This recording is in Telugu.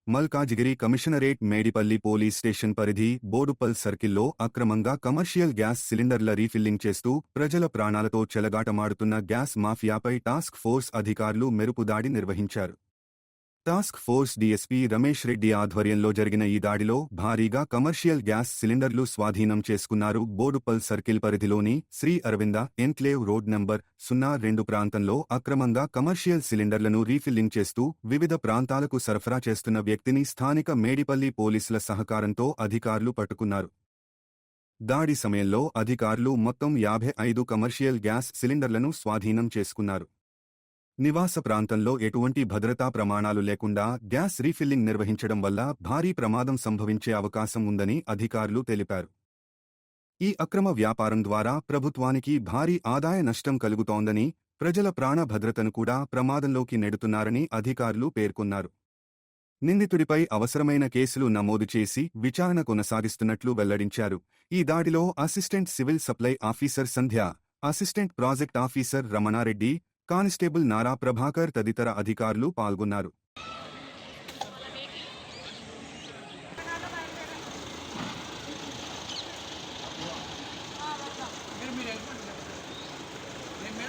Malkajgiri commissionerate Medipally police station పరిధి బోడుపల్ సర్కిల్లో అక్రమంగా కమర్షియల్ గ్యాస్ సిలిండర్ల రీఫిల్లింగ్ చేస్తూ ప్రజల ప్రాణాలతో చెలగాటమాడుతున్న గ్యాస్ మాఫియాపై టాస్క్ ఫోర్స్ అధికారులు మెరుపుదాడి నిర్వహించారు. Task force DSP Ramesh Reddy ఆధ్వర్యంలో జరిగిన ఈ దాడిలో భారీగా కమర్షియల్ గ్యాస్ సిలిండర్లు స్వాధీనం చేసుకున్నారు. బోడుపల్ సర్కిల్ పరిధిలోని Sri Aravinda enclave road number 02 ప్రాంతంలో అక్రమంగా కమర్షియల్ సిలిండర్లను రీఫిల్లింగ్ చేస్తూ వివిధ ప్రాంతాలకు సరఫరా చేస్తున్న వ్యక్తిని స్థానిక మేడిపల్లి పోలీసుల సహకారంతో అధికారులు పట్టుకున్నారు. దాడి సమయంలో అధికారులు మొత్తం 55 కమర్షియల్ గ్యాస్ సిలిండర్లను స్వాధీనం చేసుకున్నారు. నివాస ప్రాంతంలో ఎటువంటి భద్రతా ప్రమాణాలు లేకుండా గ్యాస్ రీఫిల్లింగ్ నిర్వహించడం వల్ల భారీ ప్రమాదం సంభవించే అవకాశం ఉందని అధికారులు తెలిపారు. ఈ అక్రమ వ్యాపారం ద్వారా ప్రభుత్వానికి భారీ ఆదాయ నష్టం కలుగుతోందని, ప్రజల ప్రాణ భద్రతను కూడా ప్రమాదంలోకి నెడుతున్నారని అధికారులు పేర్కొన్నారు. నిందితుడిపై అవసరమైన కేసులు నమోదు చేసి విచారణ కొనసాగిస్తున్నట్లు వెల్లడించారు. ఈ దాడిలో assistant civil supply officer Sandhya, assistant project officer Ramanareddy, constable Nara Prabhakar తదితర అధికారులు పాల్గొన్నారు.